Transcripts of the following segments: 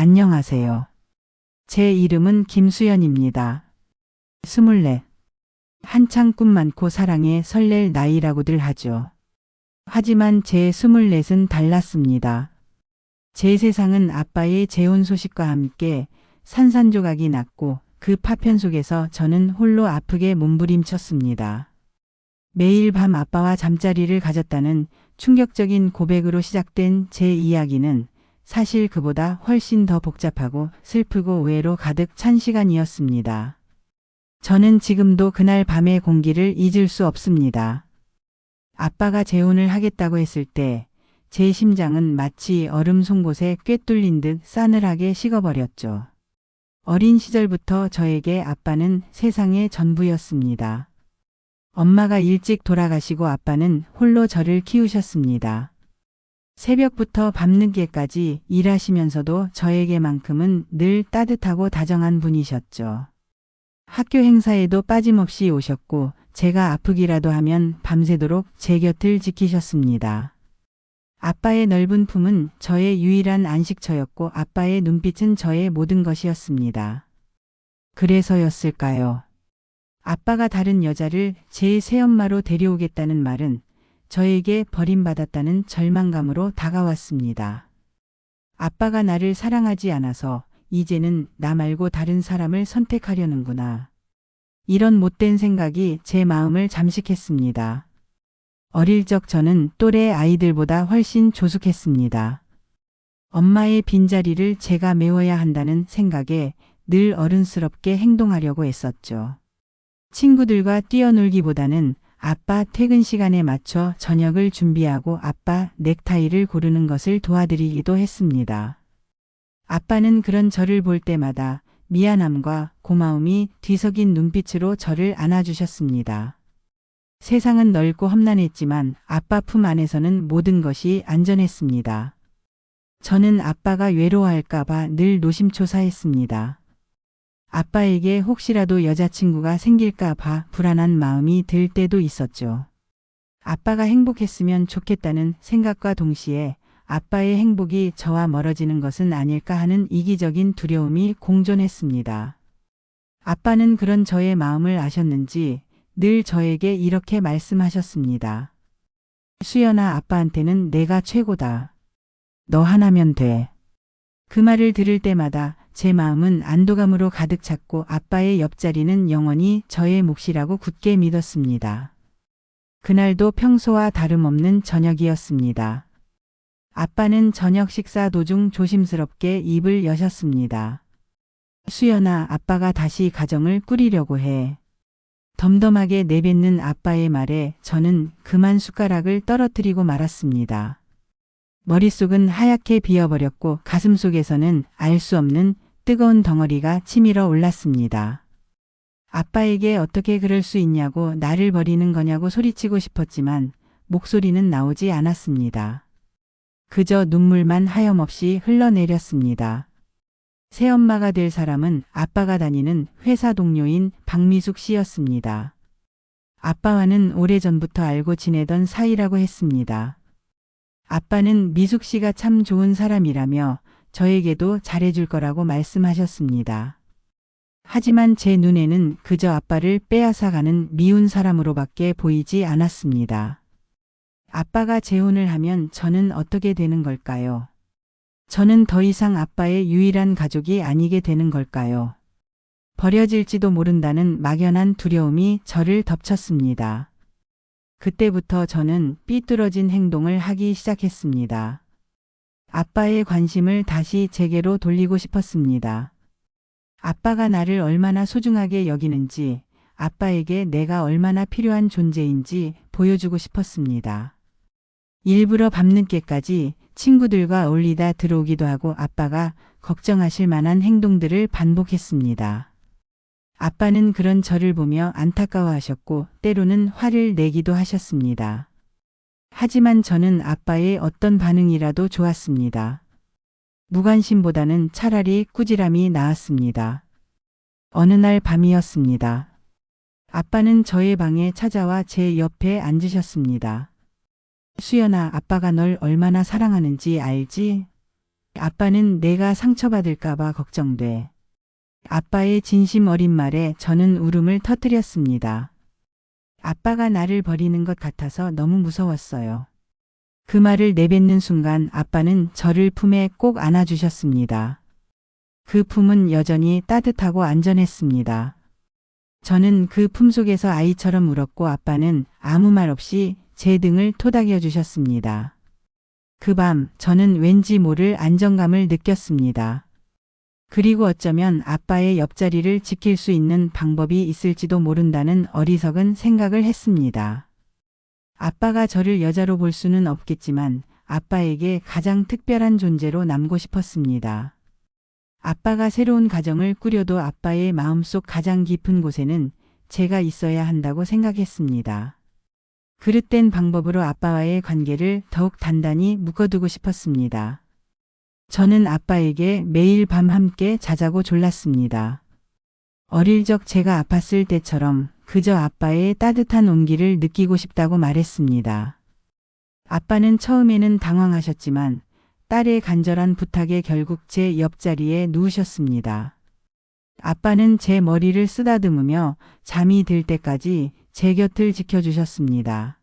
안녕하세요. 제 이름은 김수연입니다. 24. 한창 꿈 많고 사랑에 설렐 나이라고들 하죠. 하지만 제 24은 달랐습니다. 제 세상은 아빠의 재혼 소식과 함께 산산조각이 났고 그 파편 속에서 저는 홀로 아프게 몸부림쳤습니다. 매일 밤 아빠와 잠자리를 가졌다는 충격적인 고백으로 시작된 제 이야기는 사실 그보다 훨씬 더 복잡하고 슬프고 오해로 가득 찬 시간이었습니다. 저는 지금도 그날 밤의 공기를 잊을 수 없습니다. 아빠가 재혼을 하겠다고 했을 때 제 심장은 마치 얼음 송곳에 꿰뚫린 듯 싸늘하게 식어버렸죠. 어린 시절부터 저에게 아빠는 세상의 전부였습니다. 엄마가 일찍 돌아가시고 아빠는 홀로 저를 키우셨습니다. 새벽부터 밤늦게까지 일하시면서도 저에게만큼은 늘 따뜻하고 다정한 분이셨죠. 학교 행사에도 빠짐없이 오셨고 제가 아프기라도 하면 밤새도록 제 곁을 지키셨습니다. 아빠의 넓은 품은 저의 유일한 안식처였고 아빠의 눈빛은 저의 모든 것이었습니다. 그래서였을까요? 아빠가 다른 여자를 제 새엄마로 데려오겠다는 말은 저에게 버림받았다는 절망감으로 다가왔습니다. 아빠가 나를 사랑하지 않아서 이제는 나 말고 다른 사람을 선택하려는구나. 이런 못된 생각이 제 마음을 잠식했습니다. 어릴 적 저는 또래 아이들보다 훨씬 조숙했습니다. 엄마의 빈자리를 제가 메워야 한다는 생각에 늘 어른스럽게 행동하려고 했었죠. 친구들과 뛰어놀기보다는 아빠 퇴근 시간에 맞춰 저녁을 준비하고 아빠 넥타이를 고르는 것을 도와드리기도 했습니다. 아빠는 그런 저를 볼 때마다 미안함과 고마움이 뒤섞인 눈빛으로 저를 안아주셨습니다. 세상은 넓고 험난했지만 아빠 품 안에서는 모든 것이 안전했습니다. 저는 아빠가 외로워할까봐 늘 노심초사했습니다. 아빠에게 혹시라도 여자친구가 생길까봐 불안한 마음이 들 때도 있었죠. 아빠가 행복했으면 좋겠다는 생각과 동시에 아빠의 행복이 저와 멀어지는 것은 아닐까 하는 이기적인 두려움이 공존했습니다. 아빠는 그런 저의 마음을 아셨는지 늘 저에게 이렇게 말씀하셨습니다. 수연아, 아빠한테는 내가 최고다. 너 하나면 돼. 그 말을 들을 때마다 제 마음은 안도감으로 가득 찼고 아빠의 옆자리는 영원히 저의 몫이라고 굳게 믿었습니다. 그날도 평소와 다름없는 저녁이었습니다. 아빠는 저녁 식사 도중 조심스럽게 입을 여셨습니다. 수연아, 아빠가 다시 가정을 꾸리려고 해. 덤덤하게 내뱉는 아빠의 말에 저는 그만 숟가락을 떨어뜨리고 말았습니다. 머릿속은 하얗게 비어버렸고 가슴속에서는 알 수 없는 뜨거운 덩어리가 치밀어 올랐습니다. 아빠에게 어떻게 그럴 수 있냐고, 나를 버리는 거냐고 소리치고 싶었지만 목소리는 나오지 않았습니다. 그저 눈물만 하염없이 흘러내렸습니다. 새엄마가 될 사람은 아빠가 다니는 회사 동료인 박미숙 씨였습니다. 아빠와는 오래전부터 알고 지내던 사이라고 했습니다. 아빠는 미숙 씨가 참 좋은 사람이라며 저에게도 잘해줄 거라고 말씀하셨습니다. 하지만 제 눈에는 그저 아빠를 빼앗아가는 미운 사람으로밖에 보이지 않았습니다. 아빠가 재혼을 하면 저는 어떻게 되는 걸까요? 저는 더 이상 아빠의 유일한 가족이 아니게 되는 걸까요? 버려질지도 모른다는 막연한 두려움이 저를 덮쳤습니다. 그때부터 저는 삐뚤어진 행동을 하기 시작했습니다. 아빠의 관심을 다시 제게로 돌리고 싶었습니다. 아빠가 나를 얼마나 소중하게 여기는지, 아빠에게 내가 얼마나 필요한 존재인지 보여주고 싶었습니다. 일부러 밤늦게까지 친구들과 어울리다 들어오기도 하고 아빠가 걱정하실 만한 행동들을 반복했습니다. 아빠는 그런 저를 보며 안타까워하셨고 때로는 화를 내기도 하셨습니다. 하지만 저는 아빠의 어떤 반응이라도 좋았습니다. 무관심보다는 차라리 꾸지람이 나았습니다. 어느 날 밤이었습니다. 아빠는 저의 방에 찾아와 제 옆에 앉으셨습니다. 수연아, 아빠가 널 얼마나 사랑하는지 알지? 아빠는 내가 상처받을까봐 걱정돼. 아빠의 진심 어린 말에 저는 울음을 터뜨렸습니다. 아빠가 나를 버리는 것 같아서 너무 무서웠어요. 그 말을 내뱉는 순간 아빠는 저를 품에 꼭 안아주셨습니다. 그 품은 여전히 따뜻하고 안전했습니다. 저는 그 품속에서 아이처럼 울었고 아빠는 아무 말 없이 제 등을 토닥여 주셨습니다. 그 밤 저는 왠지 모를 안정감을 느꼈습니다. 그리고 어쩌면 아빠의 옆자리를 지킬 수 있는 방법이 있을지도 모른다는 어리석은 생각을 했습니다. 아빠가 저를 여자로 볼 수는 없겠지만 아빠에게 가장 특별한 존재로 남고 싶었습니다. 아빠가 새로운 가정을 꾸려도 아빠의 마음속 가장 깊은 곳에는 제가 있어야 한다고 생각했습니다. 그릇된 방법으로 아빠와의 관계를 더욱 단단히 묶어두고 싶었습니다. 저는 아빠에게 매일 밤 함께 자자고 졸랐습니다. 어릴 적 제가 아팠을 때처럼 그저 아빠의 따뜻한 온기를 느끼고 싶다고 말했습니다. 아빠는 처음에는 당황하셨지만 딸의 간절한 부탁에 결국 제 옆자리에 누우셨습니다. 아빠는 제 머리를 쓰다듬으며 잠이 들 때까지 제 곁을 지켜주셨습니다.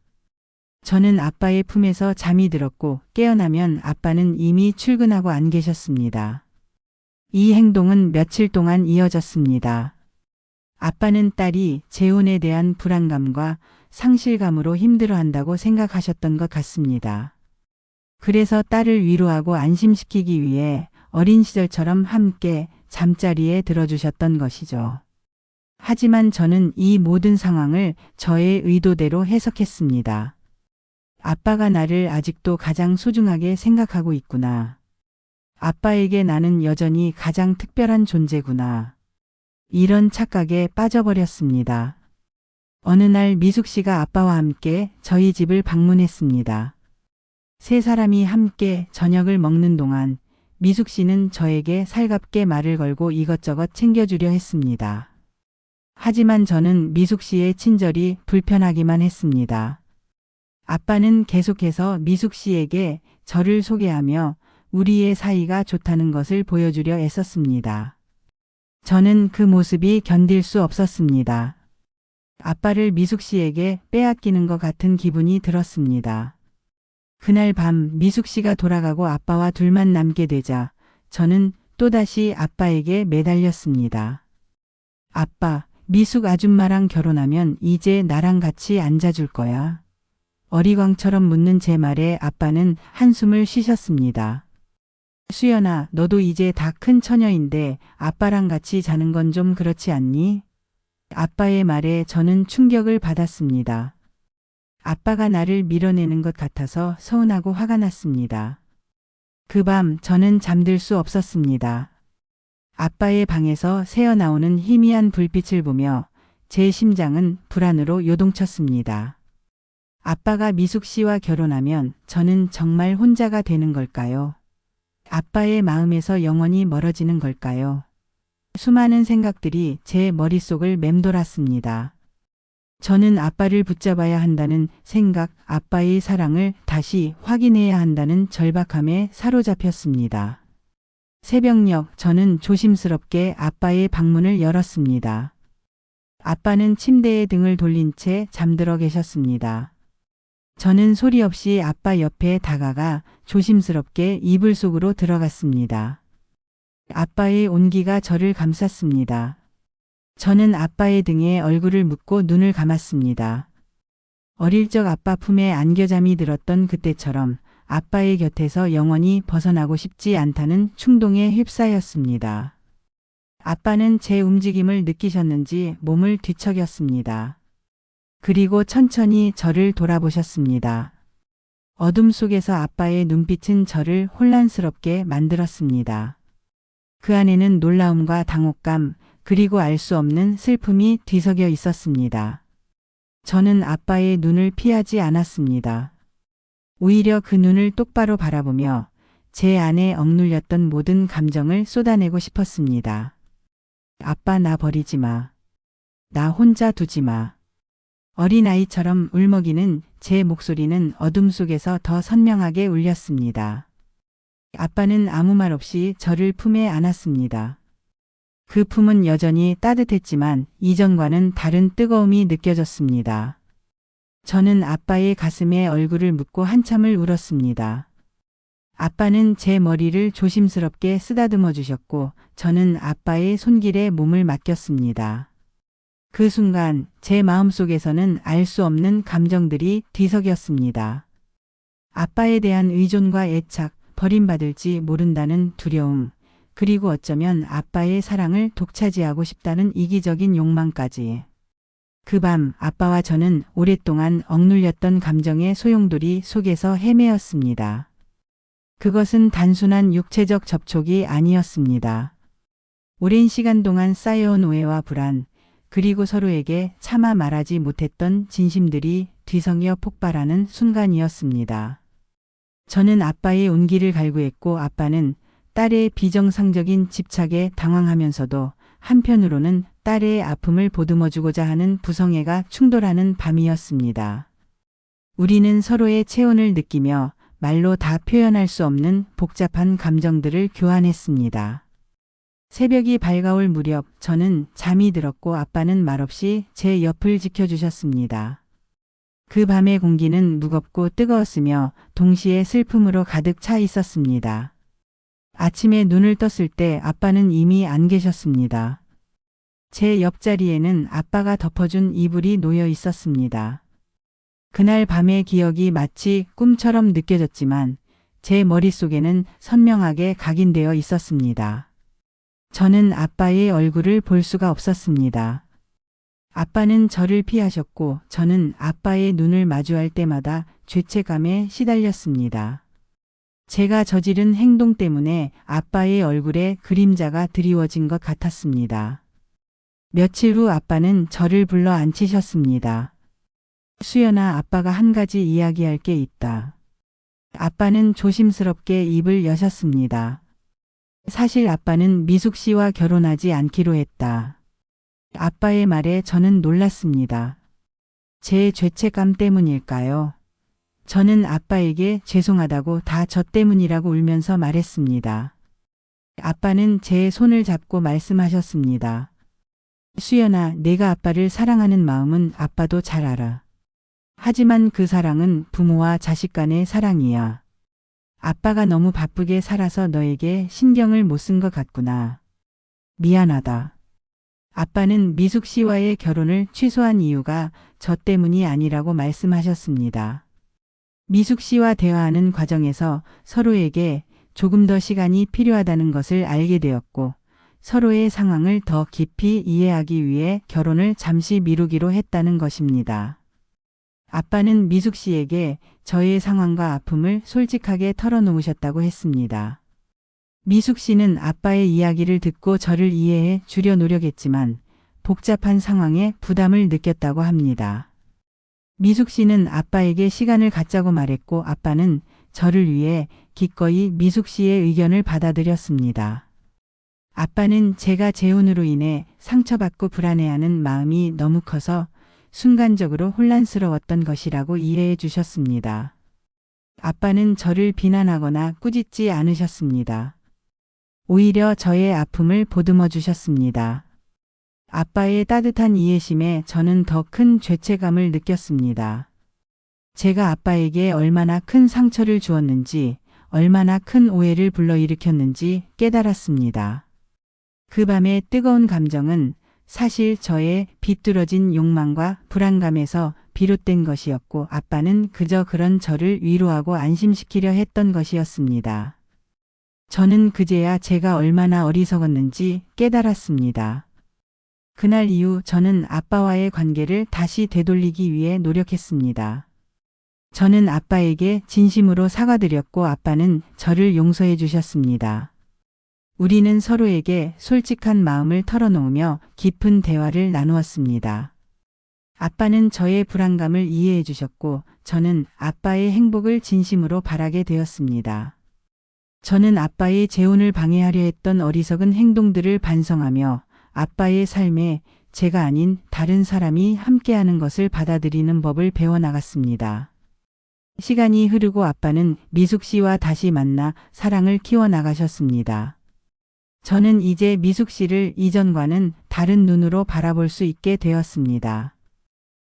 저는 아빠의 품에서 잠이 들었고 깨어나면 아빠는 이미 출근하고 안 계셨습니다. 이 행동은 며칠 동안 이어졌습니다. 아빠는 딸이 재혼에 대한 불안감과 상실감으로 힘들어한다고 생각하셨던 것 같습니다. 그래서 딸을 위로하고 안심시키기 위해 어린 시절처럼 함께 잠자리에 들어주셨던 것이죠. 하지만 저는 이 모든 상황을 저의 의도대로 해석했습니다. 아빠가 나를 아직도 가장 소중하게 생각하고 있구나. 아빠에게 나는 여전히 가장 특별한 존재구나. 이런 착각에 빠져버렸습니다. 어느 날 미숙 씨가 아빠와 함께 저희 집을 방문했습니다. 세 사람이 함께 저녁을 먹는 동안 미숙 씨는 저에게 살갑게 말을 걸고 이것저것 챙겨주려 했습니다. 하지만 저는 미숙 씨의 친절이 불편하기만 했습니다. 아빠는 계속해서 미숙 씨에게 저를 소개하며 우리의 사이가 좋다는 것을 보여주려 애썼습니다. 저는 그 모습이 견딜 수 없었습니다. 아빠를 미숙 씨에게 빼앗기는 것 같은 기분이 들었습니다. 그날 밤 미숙 씨가 돌아가고 아빠와 둘만 남게 되자 저는 또다시 아빠에게 매달렸습니다. 아빠, 미숙 아줌마랑 결혼하면 이제 나랑 같이 앉아줄 거야. 어리광처럼 묻는 제 말에 아빠는 한숨을 쉬셨습니다. 수연아, 너도 이제 다 큰 처녀인데 아빠랑 같이 자는 건 좀 그렇지 않니? 아빠의 말에 저는 충격을 받았습니다. 아빠가 나를 밀어내는 것 같아서 서운하고 화가 났습니다. 그 밤 저는 잠들 수 없었습니다. 아빠의 방에서 새어나오는 희미한 불빛을 보며 제 심장은 불안으로 요동쳤습니다. 아빠가 미숙 씨와 결혼하면 저는 정말 혼자가 되는 걸까요? 아빠의 마음에서 영원히 멀어지는 걸까요? 수많은 생각들이 제 머릿속을 맴돌았습니다. 저는 아빠를 붙잡아야 한다는 생각, 아빠의 사랑을 다시 확인해야 한다는 절박함에 사로잡혔습니다. 새벽녘 저는 조심스럽게 아빠의 방문을 열었습니다. 아빠는 침대에 등을 돌린 채 잠들어 계셨습니다. 저는 소리 없이 아빠 옆에 다가가 조심스럽게 이불 속으로 들어갔습니다. 아빠의 온기가 저를 감쌌습니다. 저는 아빠의 등에 얼굴을 묻고 눈을 감았습니다. 어릴 적 아빠 품에 안겨 잠이 들었던 그때처럼 아빠의 곁에서 영원히 벗어나고 싶지 않다는 충동에 휩싸였습니다. 아빠는 제 움직임을 느끼셨는지 몸을 뒤척였습니다. 그리고 천천히 저를 돌아보셨습니다. 어둠 속에서 아빠의 눈빛은 저를 혼란스럽게 만들었습니다. 그 안에는 놀라움과 당혹감, 그리고 알 수 없는 슬픔이 뒤섞여 있었습니다. 저는 아빠의 눈을 피하지 않았습니다. 오히려 그 눈을 똑바로 바라보며 제 안에 억눌렸던 모든 감정을 쏟아내고 싶었습니다. 아빠, 나 버리지 마. 나 혼자 두지 마. 어린아이처럼 울먹이는 제 목소리는 어둠 속에서 더 선명하게 울렸습니다. 아빠는 아무 말 없이 저를 품에 안았습니다. 그 품은 여전히 따뜻했지만 이전과는 다른 뜨거움이 느껴졌습니다. 저는 아빠의 가슴에 얼굴을 묻고 한참을 울었습니다. 아빠는 제 머리를 조심스럽게 쓰다듬어 주셨고 저는 아빠의 손길에 몸을 맡겼습니다. 그 순간 제 마음속에서는 알 수 없는 감정들이 뒤섞였습니다. 아빠에 대한 의존과 애착, 버림받을지 모른다는 두려움, 그리고 어쩌면 아빠의 사랑을 독차지하고 싶다는 이기적인 욕망까지. 그 밤 아빠와 저는 오랫동안 억눌렸던 감정의 소용돌이 속에서 헤매었습니다. 그것은 단순한 육체적 접촉이 아니었습니다. 오랜 시간 동안 쌓여온 오해와 불안, 그리고 서로에게 차마 말하지 못했던 진심들이 뒤섞여 폭발하는 순간이었습니다. 저는 아빠의 온기를 갈구했고 아빠는 딸의 비정상적인 집착에 당황하면서도 한편으로는 딸의 아픔을 보듬어주고자 하는 부성애가 충돌하는 밤이었습니다. 우리는 서로의 체온을 느끼며 말로 다 표현할 수 없는 복잡한 감정들을 교환했습니다. 새벽이 밝아올 무렵 저는 잠이 들었고 아빠는 말없이 제 옆을 지켜주셨습니다. 그 밤의 공기는 무겁고 뜨거웠으며 동시에 슬픔으로 가득 차 있었습니다. 아침에 눈을 떴을 때 아빠는 이미 안 계셨습니다. 제 옆자리에는 아빠가 덮어준 이불이 놓여 있었습니다. 그날 밤의 기억이 마치 꿈처럼 느껴졌지만 제 머릿속에는 선명하게 각인되어 있었습니다. 저는 아빠의 얼굴을 볼 수가 없었습니다. 아빠는 저를 피하셨고 저는 아빠의 눈을 마주할 때마다 죄책감에 시달렸습니다. 제가 저지른 행동 때문에 아빠의 얼굴에 그림자가 드리워진 것 같았습니다. 며칠 후 아빠는 저를 불러 앉히셨습니다. 수연아, 아빠가 한 가지 이야기할 게 있다. 아빠는 조심스럽게 입을 여셨습니다. 사실 아빠는 미숙 씨와 결혼하지 않기로 했다. 아빠의 말에 저는 놀랐습니다. 제 죄책감 때문일까요? 저는 아빠에게 죄송하다고 다 저 때문이라고 울면서 말했습니다. 아빠는 제 손을 잡고 말씀하셨습니다. 수연아, 내가 아빠를 사랑하는 마음은 아빠도 잘 알아. 하지만 그 사랑은 부모와 자식 간의 사랑이야. 아빠가 너무 바쁘게 살아서 너에게 신경을 못 쓴 것 같구나. 미안하다. 아빠는 미숙 씨와의 결혼을 취소한 이유가 저 때문이 아니라고 말씀하셨습니다. 미숙 씨와 대화하는 과정에서 서로에게 조금 더 시간이 필요하다는 것을 알게 되었고 서로의 상황을 더 깊이 이해하기 위해 결혼을 잠시 미루기로 했다는 것입니다. 아빠는 미숙 씨에게 저의 상황과 아픔을 솔직하게 털어놓으셨다고 했습니다. 미숙 씨는 아빠의 이야기를 듣고 저를 이해해 주려 노력했지만 복잡한 상황에 부담을 느꼈다고 합니다. 미숙 씨는 아빠에게 시간을 갖자고 말했고 아빠는 저를 위해 기꺼이 미숙 씨의 의견을 받아들였습니다. 아빠는 제가 재혼으로 인해 상처받고 불안해하는 마음이 너무 커서 순간적으로 혼란스러웠던 것이라고 이해해 주셨습니다. 아빠는 저를 비난하거나 꾸짖지 않으셨습니다. 오히려 저의 아픔을 보듬어 주셨습니다. 아빠의 따뜻한 이해심에 저는 더 큰 죄책감을 느꼈습니다. 제가 아빠에게 얼마나 큰 상처를 주었는지, 얼마나 큰 오해를 불러일으켰는지 깨달았습니다. 그 밤의 뜨거운 감정은 사실 저의 비뚤어진 욕망과 불안감에서 비롯된 것이었고 아빠는 그저 그런 저를 위로하고 안심시키려 했던 것이었습니다. 저는 그제야 제가 얼마나 어리석었는지 깨달았습니다. 그날 이후 저는 아빠와의 관계를 다시 되돌리기 위해 노력했습니다. 저는 아빠에게 진심으로 사과드렸고 아빠는 저를 용서해 주셨습니다. 우리는 서로에게 솔직한 마음을 털어놓으며 깊은 대화를 나누었습니다. 아빠는 저의 불안감을 이해해 주셨고 저는 아빠의 행복을 진심으로 바라게 되었습니다. 저는 아빠의 재혼을 방해하려 했던 어리석은 행동들을 반성하며 아빠의 삶에 제가 아닌 다른 사람이 함께하는 것을 받아들이는 법을 배워나갔습니다. 시간이 흐르고 아빠는 미숙 씨와 다시 만나 사랑을 키워나가셨습니다. 저는 이제 미숙 씨를 이전과는 다른 눈으로 바라볼 수 있게 되었습니다.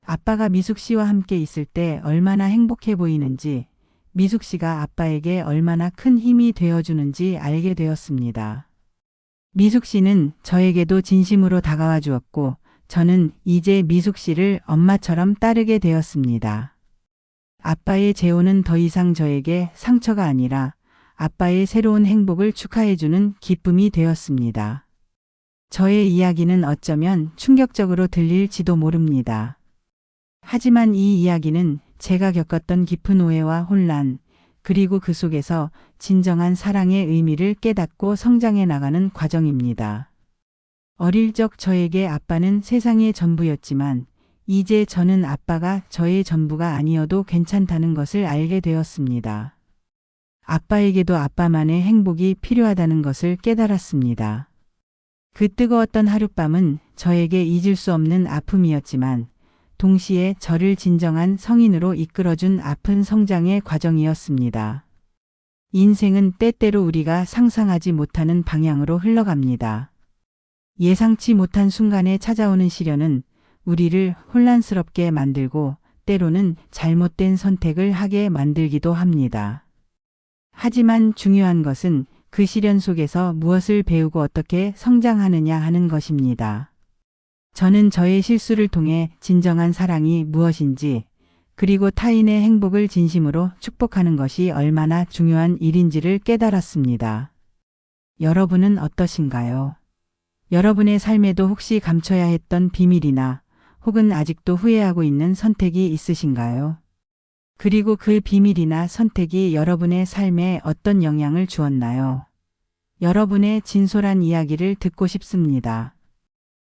아빠가 미숙 씨와 함께 있을 때 얼마나 행복해 보이는지, 미숙 씨가 아빠에게 얼마나 큰 힘이 되어주는지 알게 되었습니다. 미숙 씨는 저에게도 진심으로 다가와 주었고, 저는 이제 미숙 씨를 엄마처럼 따르게 되었습니다. 아빠의 재혼은 더 이상 저에게 상처가 아니라 아빠의 새로운 행복을 축하해주는 기쁨이 되었습니다. 저의 이야기는 어쩌면 충격적으로 들릴지도 모릅니다. 하지만 이 이야기는 제가 겪었던 깊은 오해와 혼란, 그리고 그 속에서 진정한 사랑의 의미를 깨닫고 성장해 나가는 과정입니다. 어릴 적 저에게 아빠는 세상의 전부였지만 이제 저는 아빠가 저의 전부가 아니어도 괜찮다는 것을 알게 되었습니다. 아빠에게도 아빠만의 행복이 필요하다는 것을 깨달았습니다. 그 뜨거웠던 하룻밤은 저에게 잊을 수 없는 아픔이었지만 동시에 저를 진정한 성인으로 이끌어준 아픈 성장의 과정이었습니다. 인생은 때때로 우리가 상상하지 못하는 방향으로 흘러갑니다. 예상치 못한 순간에 찾아오는 시련은 우리를 혼란스럽게 만들고 때로는 잘못된 선택을 하게 만들기도 합니다. 하지만 중요한 것은 그 시련 속에서 무엇을 배우고 어떻게 성장하느냐 하는 것입니다. 저는 저의 실수를 통해 진정한 사랑이 무엇인지, 그리고 타인의 행복을 진심으로 축복하는 것이 얼마나 중요한 일인지를 깨달았습니다. 여러분은 어떠신가요? 여러분의 삶에도 혹시 감춰야 했던 비밀이나 혹은 아직도 후회하고 있는 선택이 있으신가요? 그리고 그 비밀이나 선택이 여러분의 삶에 어떤 영향을 주었나요? 여러분의 진솔한 이야기를 듣고 싶습니다.